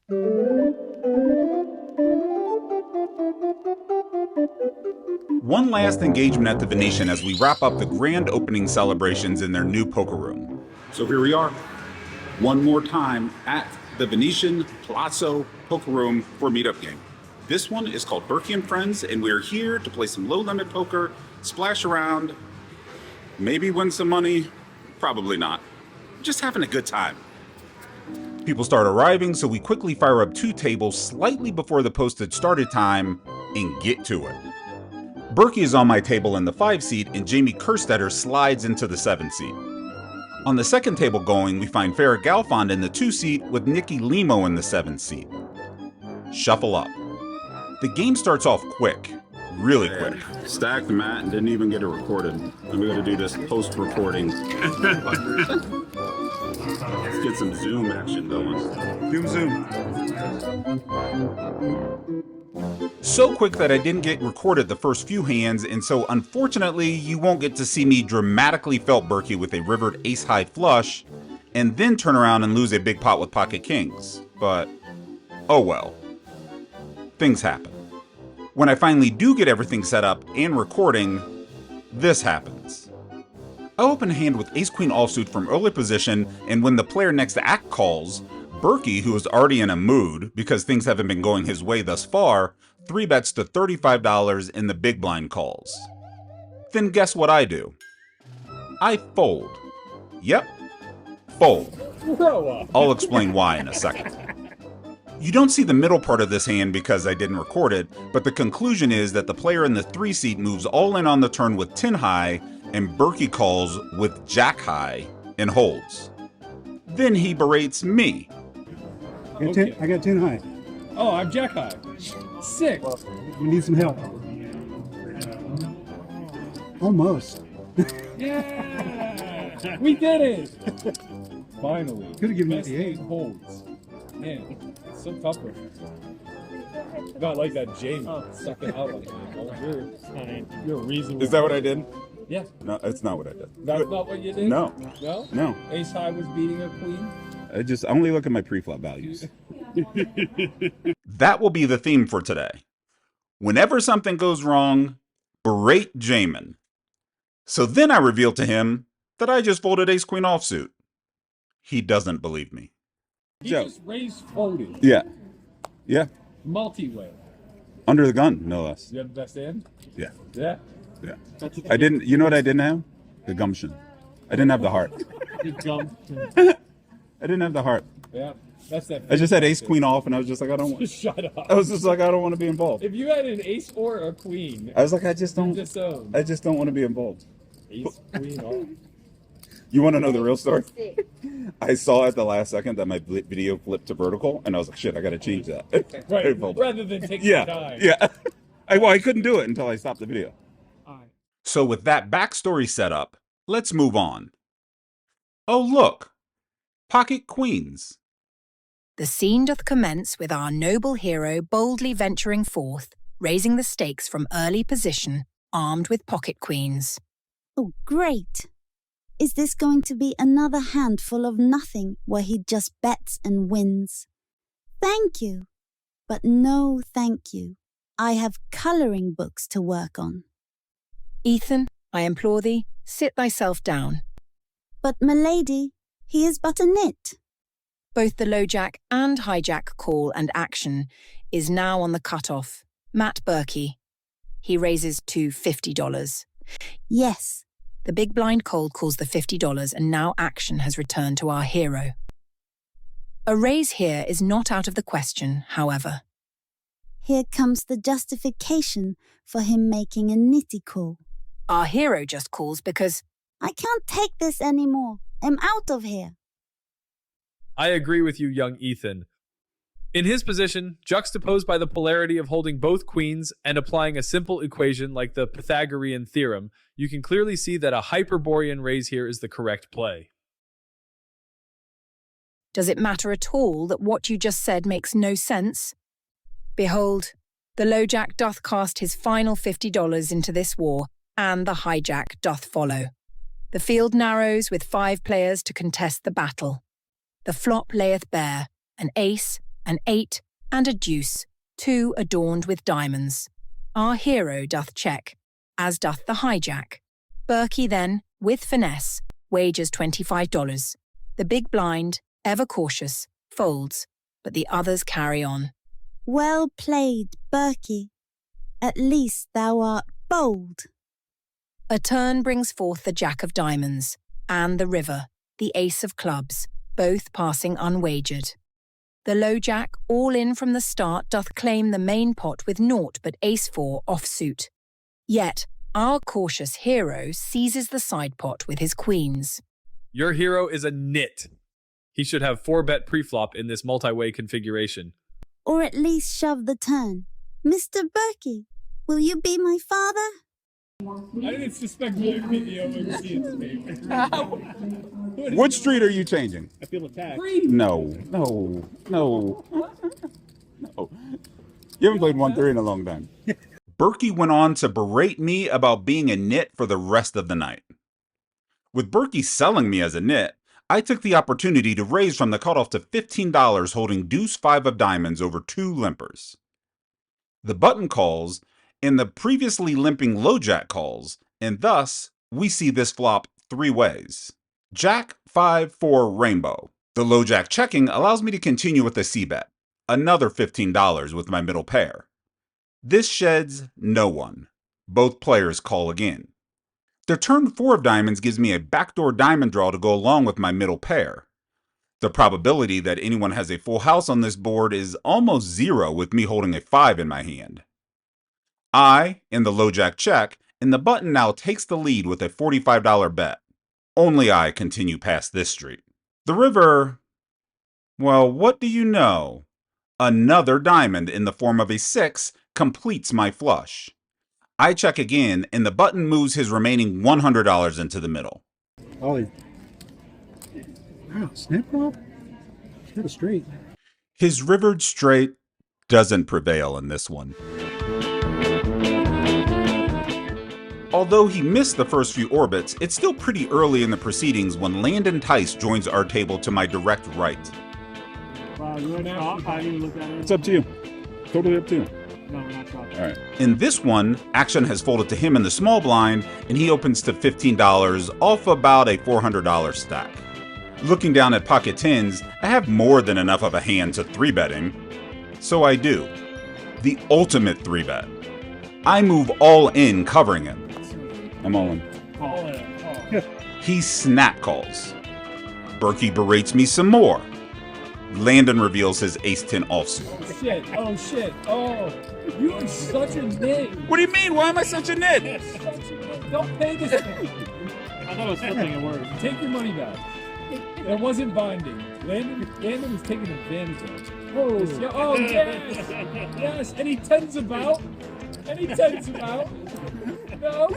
One last engagement at the Venetian as we wrap up the grand opening celebrations in their new poker room. So here we are, one more time at the Venetian Palazzo Poker Room for a meetup game. This one is called Berkey and Friends, and we're here to play some low-limit poker, splash around, maybe win some money, probably not. Just having a good time. People start arriving, so we quickly fire up 2 tables slightly before the posted started time and get to it. Berkey is on my table in the 5 seat, and Jamie Kerstetter slides into the 7 seat. On the second table going, we find Farrah Galfond in the 2 seat with Nikki Limo in the 7 seat. Shuffle up. The game starts off quick, really quick. Stacked the mat and didn't even get it recorded. And we gotta do this post-recording. Let's get some Zoom action going. Zoom. So quick that I didn't get recorded the first few hands, and so unfortunately you won't get to see me dramatically felt Berkey with a rivered ace-high flush, and then turn around and lose a big pot with pocket kings. But, oh well. Things happen. When I finally do get everything set up and recording, this happens. I open a hand with ace-queen offsuit from early position, and when the player next to act calls, Berkey, who is already in a mood because things haven't been going his way thus far, 3-bets to $35 and the big blind calls. Then guess what I do? I fold. Yep, fold. I'll explain why in a second. You don't see the middle part of this hand because I didn't record it, but the conclusion is that the player in the 3 seat moves all in on the turn with 10 high, and Berkey calls with jack high and holds. Then he berates me. I got 10 high. Oh, I'm jack high. Sick. We need some help. Almost. Yeah! We did it! Finally. Could have given me Best the 8. holds. Man, it's so tough right now. Not like that Jamie. Sucking out like that. You're reasonable. Is that what I did? Yeah. No, it's not what I did. That's not what you did? No. No? No. Ace high was beating a queen? I only look at my pre-flop values. That will be the theme for today. Whenever something goes wrong, berate Jamin. So then I reveal to him that I just folded ace-queen offsuit. He doesn't believe me. He just raised folded. Yeah. Yeah. Multi-way. Under the gun, no less. You have the best hand? Yeah. Yeah. Yeah. I didn't, you know what I didn't have? The gumption. I didn't have the heart. The gumption. I didn't have the heart. Yeah. That's that. I just had ace-queen off, and I was just like, I don't want. Shut up. I was just like, I don't want to be involved. If you had an ace or a queen, I was like, I just don't want to be involved. Ace, queen off. You want to know the real story? I saw at the last second that my video flipped to vertical, and I was like, shit, I got to change that. Right. Rather than take your time. Yeah. I couldn't do it until I stopped the video. So with that backstory set up, let's move on. Oh, look. Pocket queens. The scene doth commence with our noble hero boldly venturing forth, raising the stakes from early position, armed with pocket queens. Oh, great! Is this going to be another handful of nothing where he just bets and wins? Thank you, but no thank you. I have colouring books to work on. Ethan, I implore thee, sit thyself down. But, milady, he is but a nit. Both the low jack and high jack call and action is now on the cutoff. Matt Berkey. He raises to $50. Yes. The big blind cold calls the $50, and now action has returned to our hero. A raise here is not out of the question, however. Here comes the justification for him making a nitty call. Our hero just calls because I can't take this anymore. I'm out of here. I agree with you, young Ethan. In his position, juxtaposed by the polarity of holding both queens and applying a simple equation like the Pythagorean theorem, you can clearly see that a Hyperborean raise here is the correct play. Does it matter at all that what you just said makes no sense? Behold, the low jack doth cast his final $50 into this war, and the high jack doth follow. The field narrows with 5 players to contest the battle. The flop layeth bare, an ace, an 8, and a deuce, 2 adorned with diamonds. Our hero doth check, as doth the hijack. Berkey then, with finesse, wagers $25. The big blind, ever cautious, folds, but the others carry on. Well played, Berkey. At least thou art bold. A turn brings forth the jack of diamonds, and the river, the ace of clubs, both passing unwagered. The low jack, all in from the start, doth claim the main pot with naught but ace-4 off-suit. Yet, our cautious hero seizes the side pot with his queens. Your hero is a nit. He should have 4-bet preflop in this multi-way configuration. Or at least shove the turn. Mr. Berkey, will you be my father? I didn't suspect you would be the OMC in this game. What street are you changing? I feel attacked. No. No. You haven't played 1-3 in a long time. Berkey went on to berate me about being a nit for the rest of the night. With Berkey selling me as a nit, I took the opportunity to raise from the cutoff to $15 holding deuce 5 of diamonds over 2 limpers. The button calls, and the previously limping low jack calls, and thus we see this flop 3 ways. Jack, 5, 4, rainbow. The low jack checking allows me to continue with a c-bet, another $15 with my middle pair. This sheds no one. Both players call again. The turn 4 of diamonds gives me a backdoor diamond draw to go along with my middle pair. The probability that anyone has a full house on this board is almost 0 with me holding a 5 in my hand. I, in the low jack check, and the button now takes the lead with a $45 bet. Only I continue past this street. The river, well, what do you know? Another diamond in the form of a 6 completes my flush. I check again, and the button moves his remaining $100 into the middle. Ollie. Wow, snap roll? Hit a straight. His rivered straight doesn't prevail in this one. Although he missed the first few orbits, it's still pretty early in the proceedings when Landon joins our table to my direct right. Wow, you right now? I didn't even look at it. It's up to you. Totally up to you. No, we're not talking. All right. In this one, action has folded to him in the small blind, and he opens to $15 off about a $400 stack. Looking down at pocket tens, I have more than enough of a hand to 3-betting. So I do. The ultimate 3-bet. I move all in covering him. I'm all in. He snap calls. Berkey berates me some more. Landon reveals his ace-10 offsuit. Oh shit. Oh, you are such a nit. What do you mean? Why am I such a nit? Don't pay this thing. I thought it was flipping a word. Take your money back. It wasn't binding. Landon was taking advantage of it. Oh yes. Yes. Any tens about? No.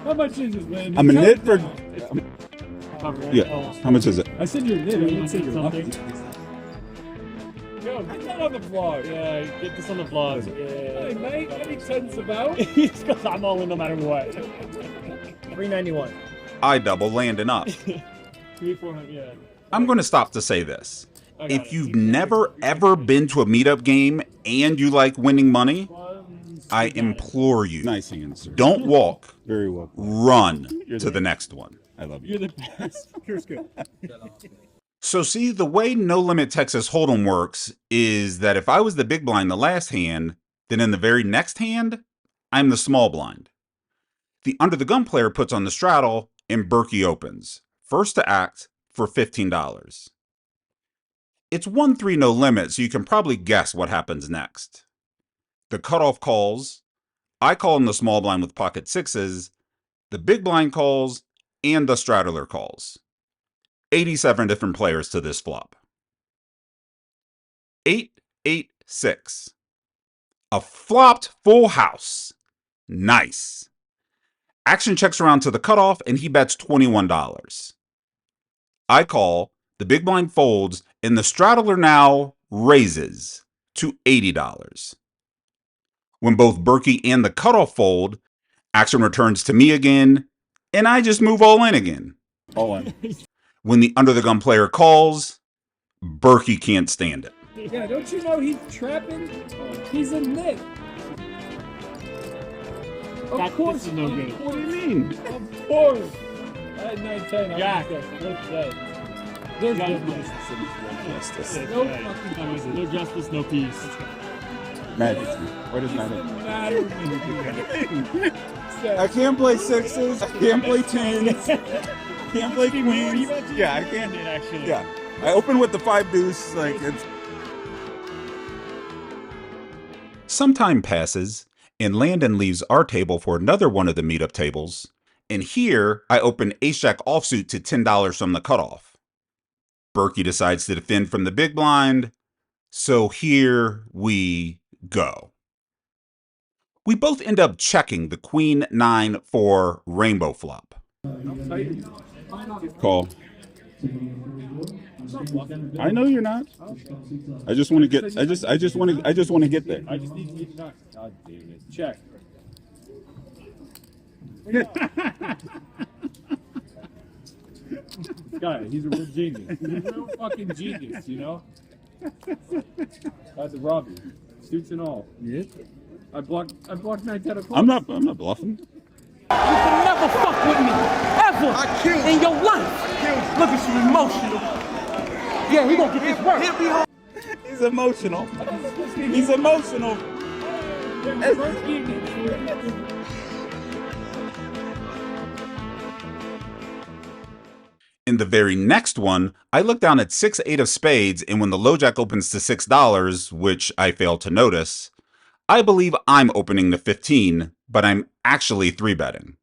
How much is it, Landon? I'm a nit for... Yeah. Yeah. How much is it? I said you're a nit. I didn't say you're nothing. Yo, get that on the vlog. Yeah, get this on the vlog. Hey, mate, any tens about? Because I'm all in no matter what. 391. I double Landon up. 300, yeah. I'm going to stop to say this. I got If it. you've never ever been to a meetup game and you like winning money, I implore you, Nice hands, sir. don't walk, Very well. run to the next one. I love you. You're the best. Here's good. So see, the way No Limit Texas Hold'em works is that if I was the big blind the last hand, then in the very next hand, I'm the small blind. The under the gun player puts on the straddle and Berkey opens, first to act for $15. It's 1-3 no limit, so you can probably guess what happens next. The cutoff calls, I call in the small blind with pocket sixes, the big blind calls, and the straddler calls. 87 different players to this flop. 8-8-6. A flopped full house. Nice. Action checks around to the cutoff and he bets $21. I call, the big blind folds, and the straddler now raises to $80. When both Berkey and the cutoff fold, action returns to me again, and I just move all in again. All in. When the under the gun player calls, Berkey can't stand it. Yeah, don't you know he's trapping? He's a nit. Of course. This is no good. What do you mean? Of course. I had 9-10. Jack. There's Jack. no justice in this Justice. world. No fucking How is it? No justice, no peace. Majesty. What is doesn't matter. I can't play sixes. I can't play tens. Can't play queens. Yeah, I can't. Actually. Yeah, I open with the 5 deuce. Like it's. Some time passes, and Landon leaves our table for another one of the meetup tables. And here, I open ace-jack offsuit to $10 from the cutoff. Berkey decides to defend from the big blind, so here we go. We both end up checking the queen 9-4 rainbow flop. Call. I know you're not. I just want to get. I just want to get there. I just need to knock. God damn it. Check. Guy, he's a real genius. He's a real fucking genius, you know? I had to rob you. Suits and all. Yeah. I blocked 9-10 o'clock. I'm not bluffing. You can never fuck with me, ever in your life. Look at you, emotional. Yeah, he gonna get this work. He's emotional. He's emotional. In the very next one, I look down at 6-8 of spades, and when the low jack opens to $6, which I fail to notice, I believe I'm opening to 15, but I'm actually 3-betting.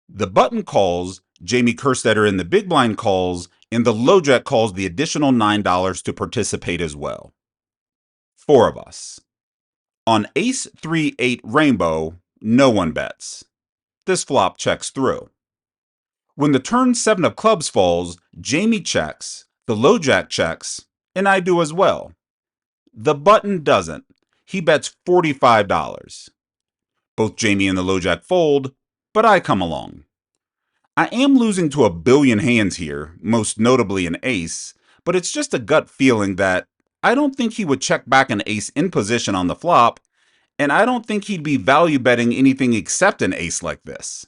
The button calls, Jamie Kerstetter in the big blind calls, and the low jack calls the additional $9 to participate as well. 4 of us. On ace 3-8 rainbow, no one bets. This flop checks through. When the turn 7 of clubs falls, Jamie checks, the low jack checks, and I do as well. The button doesn't. He bets $45. Both Jamie and the low jack fold, but I come along. I am losing to a billion hands here, most notably an ace, but it's just a gut feeling that I don't think he would check back an ace in position on the flop, and I don't think he'd be value betting anything except an ace like this,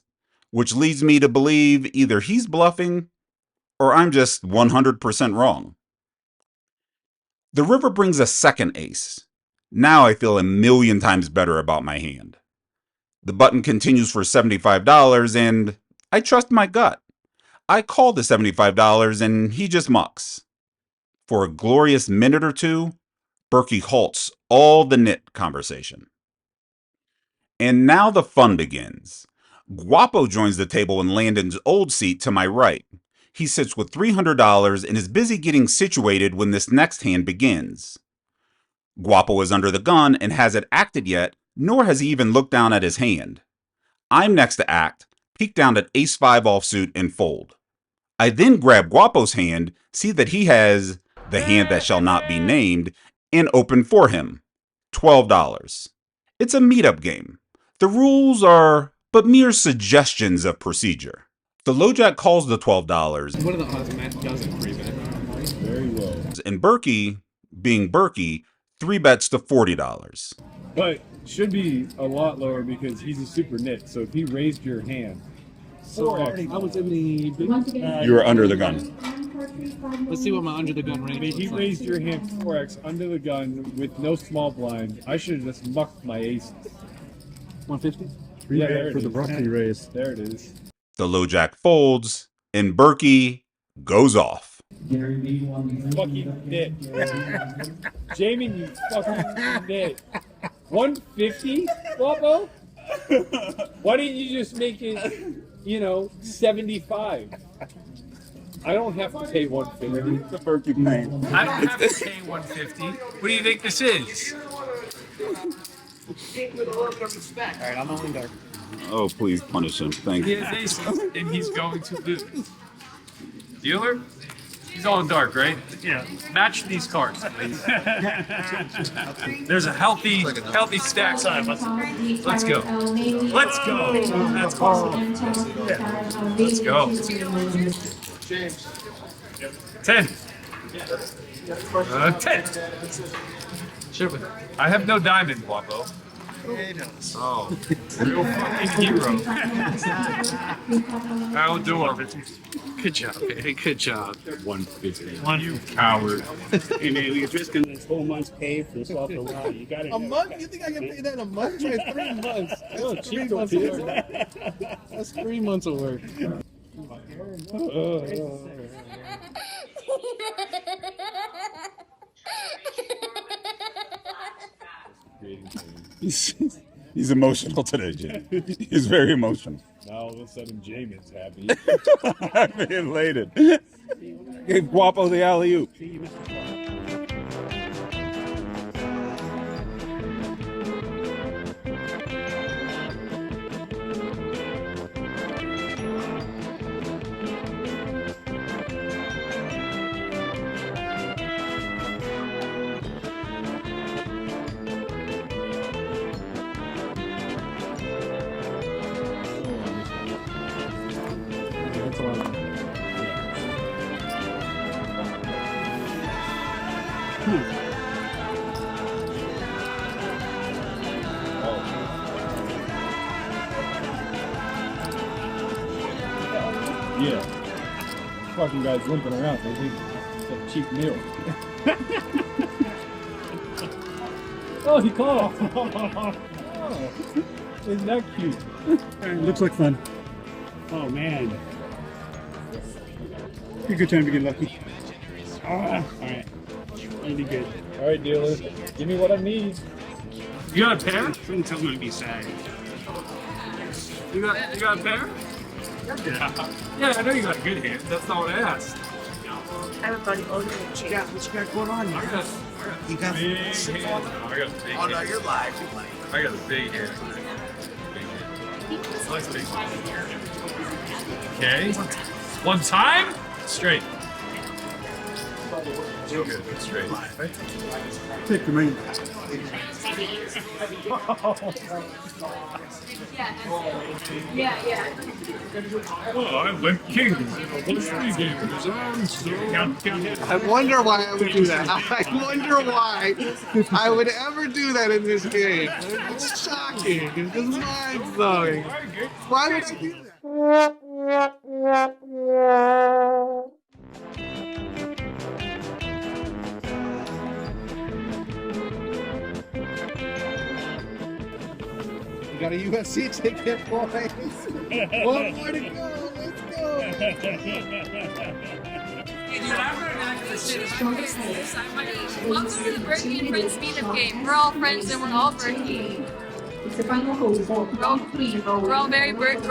which leads me to believe either he's bluffing or I'm just 100% wrong. The river brings a second ace. Now I feel a million times better about my hand. The button continues for $75, and I trust my gut. I call the $75, and he just mucks. For a glorious minute or two, Berkey halts all the nit conversation. And now the fun begins. Guapo joins the table in Landon's old seat to my right. He sits with $300 and is busy getting situated when this next hand begins. Guapo is under the gun and hasn't acted yet, nor has he even looked down at his hand. I'm next to act, peek down at ace-5 offsuit and fold. I then grab Guapo's hand, see that he has the hand that shall not be named, and open for him. $12. It's a meetup game. The rules are but mere suggestions of procedure. The low jack calls the $12. What are the odds Matt doesn't free bet? Very low. And Berkey, being Berkey, 3-bets to $40. But should be a lot lower because he's a super nit. So if he raised your hand, 4x. I was in the. You were under the gun. Let's see what my under the gun I range mean, he looks like. raised your hand 4x under the gun with no small blind. I should have just mucked my aces. 150. Yeah, there it For the is. broccoli raise. There it is. The low jack folds, and Berkey goes off. Fucking nit. Jamie, you fucking nit. 150, Guapo? Why didn't you just make it, 75? I don't have to pay 150. The Berkey pain. I don't have to pay 150. What do you think this is? Alright, I'm only dark. Oh, please punish him. Thank He you. has aces, and he's going to lose. Dealer? He's all in dark, right? Yeah. Match these cards, please. There's a healthy stack. Let's go. Let's go. That's awesome. Let's go. 10. 10. Sure. I have no diamond, Guapo. Oh, real fucking hero. How do Good job, baby. Good job. 150. You coward. Hey man, you're risking this whole month's pay for this off the line. You got it. A month? You think I can pay that in a month? It's 3 months. Oh, That's cheap 3 months of don't work. That's 3 months of work. He's emotional today, Jim. He's very emotional. Now all of a sudden Jamin's happy. I'm elated. Gave Guapo the alley-oop. Yeah. Fucking guys limping around. They think it's a cheap meal. Oh, he caught. Oh, isn't that cute? Looks like fun. Oh man. Be a good time to get lucky. All right. That'll be good. All right, dealer. Give me what I need. You got a pair? Don't tell me to be sad. You got a pair? Yeah, I know you got a good hand. That's not what I asked. Everybody, what you got going on? I got You got big hand. I got a big Oh no, hand. you're live. I got a big hand. Nice big hand. Okay. One time? Straight. Real good. Straight. Take the main. Yeah. Oh, I went king. What's the game? I wonder why I would do that. I wonder why I would ever do that in this game. It's shocking. It's just mind-blowing. Why would I do that? You got a USC ticket, boys. One more to go. Let's go. Welcome to the Berkey and Friends meetup game. We're all friends and we're all Berkey. We're all very Berkey.